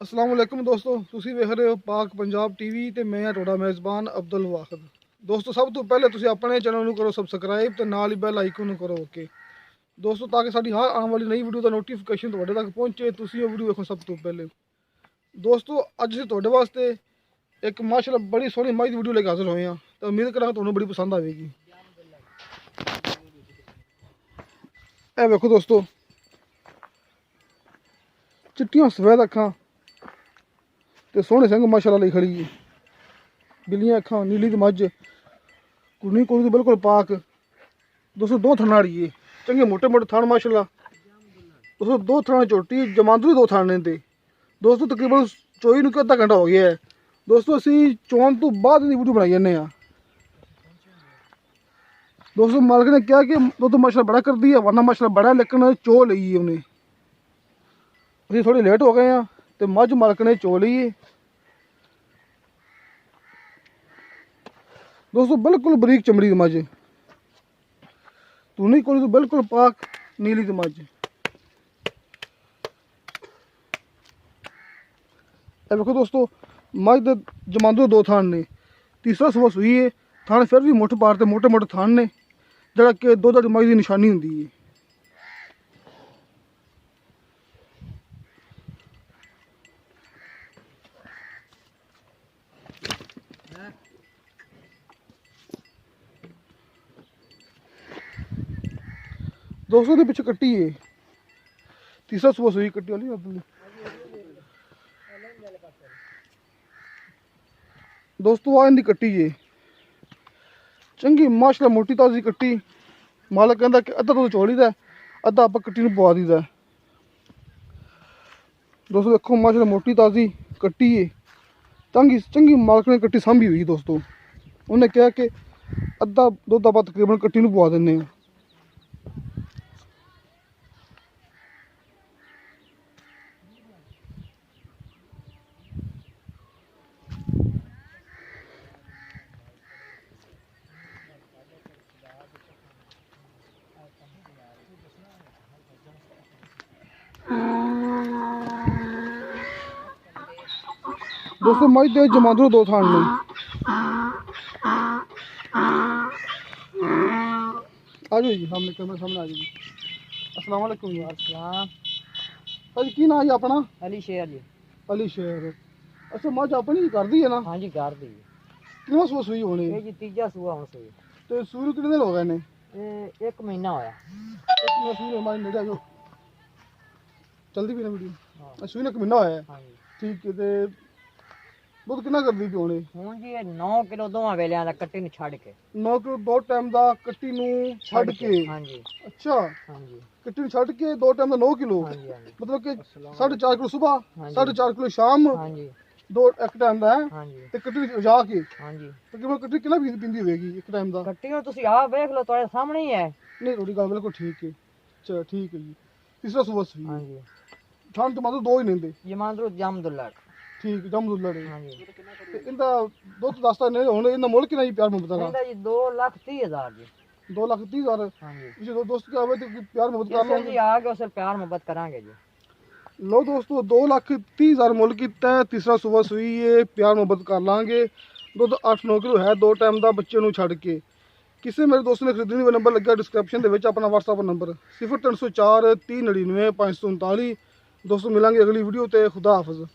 अस्सलाम वालेकुम दोस्तों, ਤੁਸੀਂ ਵੇਖ ਰਹੇ ਹੋ ਪਾਕ ਪੰਜਾਬ ਟੀਵੀ ਤੇ ਮੈਂ ਤੁਹਾਡਾ ਮੇਜ਼ਬਾਨ ਅਬਦੁਲ ਵਾਹਿਦ। ਦੋਸਤੋ, ਸਭ ਤੋਂ ਪਹਿਲੇ ਤੁਸੀਂ ਆਪਣੇ ਚੈਨਲ ਨੂੰ ਕਰੋ ਸਬਸਕ੍ਰਾਈਬ ਤੇ ਨਾਲ ਹੀ ਬੈਲ ਆਈਕਨ ਨੂੰ ਕਰੋ ਓਕੇ ਦੋਸਤੋ, ਤਾਂ ਕਿ ਸਾਡੀ ਹਰ ਆਉਣ ਵਾਲੀ ਨਈ ਵੀਡੀਓ ਦਾ ਨੋਟੀਫਿਕੇਸ਼ਨ ਤੁਹਾਡੇ ਤੱਕ ਪਹੁੰਚੇ। ਤੁਸੀਂ ਉਹ ਵੀਡੀਓ ਵੇਖੋ ਸਭ ਤੋਂ ਪਹਿਲੇ। ਦੋਸਤੋ, ਅੱਜ ਅਸੀਂ ਤੁਹਾਡੇ ਵਾਸਤੇ ਇੱਕ ਮਾਸ਼ਾਅੱਲਾ ਬੜੀ ਸੋਹਣੀ ਮੱਝ ਦੀ ਵੀਡੀਓ ਲੈ ਕੇ ਹਾਜ਼ਰ ਹੋਏ ਹਾਂ ਤਾਂ ਉਮੀਦ ਕਰਾਂਗਾ ਤੁਹਾਨੂੰ ਬੜੀ ਪਸੰਦ ਆਵੇਗੀ। ਇਹ ਵੇਖੋ ਦੋਸਤੋ, ਚਿੱਟੀਆਂ ਸਫੈਦ ਅੱਖਾਂ ਤੇ ਸੋਹਣੇ ਸਿੰਘ ਮਾਸ਼ਾਅੱਲਾ ਲਈ ਖੜੀ ਹੈ। ਬਿੱਲੀਆਂ ਅੱਖਾਂ, ਨੀਲੀ ਦੀ ਮੱਝ, ਕੁਰਨੀ ਕੋਲ ਦੀ ਬਿਲਕੁਲ ਪਾਕ। ਦੋਸਤੋ, ਦੋ ਥਣ ਵਾਲੀ ਏ, ਚੰਗੇ ਮੋਟੇ ਮੋਟੇ ਥਣ ਮਾਸ਼ਾਅੱਲਾ। ਦੋਸਤੋ, ਦੋ ਥਣਾਂ ਝੋਟੀ, ਜਮਾਂਦਰੂ ਦੋ ਥਣ ਨੇ ਤੇ ਦੋਸਤੋ ਤਕਰੀਬਨ ਚੋਈ ਨੂੰ ਅੱਧਾ ਘੰਟਾ ਹੋ ਗਿਆ ਹੈ। ਦੋਸਤੋ, ਅਸੀਂ ਚੋਣ ਤੋਂ ਬਾਅਦ ਦੀ ਵੀਡੀਓ ਬਣਾਈ ਜਾਂਦੇ ਹਾਂ। ਦੋਸਤੋ, ਮਾਲਕ ਨੇ ਕਿਹਾ ਕਿ ਦੁੱਧ ਮਾਸ਼ਾਅੱਲਾ ਬੜਾ ਕਰਦੀ ਹੈ, ਵਰਨਾ ਮਾਸ਼ਾਅੱਲਾ ਬੜਾ, ਲੇਕਿਨ ਚੋ ਲਈ ਹੈ ਉਹਨੇ। ਅਸੀਂ ਥੋੜੇ ਲੇਟ ਹੋ ਗਏ ਹਾਂ ਤੇ ਮੱਝ ਮਾਲਕ ਨੇ ਚੋ ਲਈ ਹੈ। ਦੋਸਤੋ, ਬਿਲਕੁਲ ਬਰੀਕ ਚਮੜੀ ਦੀ ਮੱਝ, ਧੂਣੀ ਕੋਲ ਤੋਂ ਬਿਲਕੁਲ ਪਾਕ ਨੀਲੀ ਦੀ ਮੱਝ। ਇਹ ਵੇਖੋ ਦੋਸਤੋ, ਮੱਝ ਦੇ ਜਮਾਂਦਰੂ ਦੋ ਥਣ ਨੇ, ਤੀਸਰਾ ਸੂਆ ਸੂਈ ਹੈ। ਥਣ ਫਿਰ ਵੀ ਮੁੱਠ ਪਾਰ ਤੇ ਮੋਟੇ ਮੋਟੇ ਥਣ ਨੇ, ਜਿਹੜਾ ਕਿ ਦੁੱਧ ਵਾਲੀ ਮੱਝ ਦੀ ਨਿਸ਼ਾਨੀ ਹੁੰਦੀ ਹੈ। ਦੋਸਤੋ, ਦੇ ਪਿੱਛੇ ਕੱਟੀ ਹੈ, ਤੀਸਰਾ ਸੂਆ ਸੂਈ ਕੱਟੀ ਵਾਲੀ ਆਪਣੀ। ਦੋਸਤੋ, ਆ ਇਹਦੀ ਕੱਟੀ ਹੈ, ਚੰਗੀ ਮਾਸ਼ਾਅੱਲਾ ਮੋਟੀ ਤਾਜ਼ੀ ਕੱਟੀ। ਮਾਲਕ ਕਹਿੰਦਾ ਕਿ ਅੱਧਾ ਦੁੱਧ ਚੋਲੀ ਦਾ, ਅੱਧਾ ਆਪਾਂ ਕੱਟੀ ਨੂੰ ਪਵਾ ਦਈਦਾ। ਦੋਸਤੋ ਦੇਖੋ, ਮਾਸ਼ਾਅੱਲਾ ਮੋਟੀ ਤਾਜ਼ੀ ਕੱਟੀ ਹੈ, ਚੰਗੀ ਮਾਲਕ ਨੇ ਕੱਟੀ ਸਾਂਭੀ ਹੋਈ। ਦੋਸਤੋ, ਉਹਨੇ ਕਿਹਾ ਕਿ ਅੱਧਾ ਦੁੱਧ ਆਪਾਂ ਤਕਰੀਬਨ ਕੱਟੀ ਨੂੰ ਪਵਾ ਦਿੰਦੇ ਹਾਂ। ਦੋਸਤੋ, ਮੱਝ ਦੇ ਜਮਾਂਦਰੂ ਦੋ ਥਣ ਨੇ। ਆ ਜਾਓ ਜੀ ਸਾਹਮਣੇ, ਕੈਮਰੇ ਸਾਹਮਣੇ ਆ ਜਾਓ ਜੀ। अस्सलाम वालेकुम जी। अस्सलाम। ਭਾਜੀ ਕੀ ਨਾਂ ਜੀ ਆਪਣਾ? अली शेर जी। ਅਲੀ ਸ਼ੇਰ। ਅੱਛਾ, ਮੱਝ ਆਪਣੀ ਕਰਦੀ ਹੈ ਨਾ? हाँ जी, कर दी। ਕਿੰਨਾ ਸੂਆ ਸੂਈ ਹੋਣੀ ये जी तीजा सूआ हुन सही। ਤੇ ਸੂਈ ਨੂੰ ਕਿੰਨੇ ਦਿਨ ਹੋ ਗਏ ਨੇ? ये 1 महीना होया। ਇੱਕ ਮਹੀਨਾ ਸੂਈ ਨੂੰ ਮੱਝ ਨੇੜੇ ਆ ਜਾਓ, ਚਲਦੀ ਵੀ ਨਾ ਵੀਡੀਓ। हाँ ਸੂਈ ਨੂੰ 1 ਮਹੀਨਾ ਹੋਇਆ ਹੈ, हाँ जी। ਠੀਕ ਹੈ। ਤੇ ਦੁੱਧ ਕਿੰਨਾ ਕਰਦੀ ਪਈ ਹੋਣੀ? हुन जी ये 9 किलो दोवां वेलियां दा कट्टी नु छड़ के। 9 ਕਿਲੋ ਦੋ ਟਾਈਮ ਦਾ ਕੱਟੀ ਨੂੰ ਛੱਡ ਕੇ। हाँ जी। ਅੱਛਾ, हाँ जी। ਕੱਟੀ ਨੂੰ ਛੱਡ ਕੇ ਦੋ ਟਾਈਮ ਦਾ 9 ਕਿਲੋ, हाँ जी। हाँ जी। ਮਤਲਬ ਕਿ 4.5 ਕਿਲੋ ਸਵੇਰ, हाँ जी। 4.5 ਕਿਲੋ ਸ਼ਾਮ, हाँ जी। ਦੋ ਇੱਕ ਟਾਈਮ ਦਾ ਹੈ। हाँ जी। ਤੇ ਕੱਟੀ ਨੂੰ ਜਾ ਕੇ हाँ जी। ਤਕਰੀਬਨ ਕੱਟੀ ਕਿੰਨਾ ਪੀਂਦੀ ਹੋਵੇਗੀ ਇੱਕ ਟਾਈਮ ਦਾ? कट्टी नु तुसी आ देख लो, तुम्हारे सामने ही है। ਨਹੀਂ, ਤੁਹਾਡੀ ਗੱਲ ਬਿਲਕੁਲ ਠੀਕ ਹੈ। ਚਲੋ ਠੀਕ ਹੈ ਜੀ। ਤੀਸਰਾ ਸੂਆ ਸਹੀ हाँ ਹੈ, जी। ਠੰਡ ਤੋਂ ਮਤਲਬ ਦੋ ਹੀ ਲੈਂਦੇ। ये मांदरू जामदुल्ला। ਠੀਕ, ਜਮਦੁੱਲਾ ਦੇ। हाँ जी। ਤੇ ਇਹਦਾ ਦੁੱਧ ਦੱਸਦਾ ਨਹੀਂ ਹੁਣ, ਇਹਦਾ ਮੁੱਲ ਕਿੰਨਾ ਜੀ ਪਿਆਰ ਮੁਹੱਬਤ ਦਾ? ਇਹਦਾ ਜੀ 2,30,000 ਜੀ। 2,30,000। हाँ जी। ਜੇ ਦੋ ਦੋਸਤ ਕੀ ਆਵੇ ਤੇ ਪਿਆਰ ਮੁਹੱਬਤ ਕਰ जैसे ਲਾਂਗੇ। जी आ गए उसे प्यार मोहब्बत करांगे जी। ਲੋ ਦੋਸਤੋ, 2,30,000 ਮੁੱਲ ਕੀਤਾ ਹੈ। ਤੀਸਰਾ ਸੂਆ ਸੂਈ ਹੈ, ਪਿਆਰ ਮੁਹੱਬਤ ਕਰ ਲਾਂਗੇ। ਦੁੱਧ 8-9 ਕਿਲੋ ਹੈ, ਦੋ ਟਾਈਮ ਦਾ ਬੱਚੇ ਨੂੰ ਛੱਡ ਕੇ। ਕਿਸੇ ਮੇਰੇ ਦੋਸਤ ਨੇ ਖਰੀਦਣੀ ਹੋਵੇ, ਨੰਬਰ ਲੱਗਾ ਡਿਸਕ੍ਰਿਪਸ਼ਨ ਦੇ ਵਿੱਚ, ਆਪਣਾ WhatsApp ਨੰਬਰ 0304 3099 539। ਦੋਸਤੋ, ਮਿਲਾਂਗੇ ਅਗਲੀ ਵੀਡੀਓ ਤੇ। ਖੁਦਾ ਹਾਫਿਜ਼।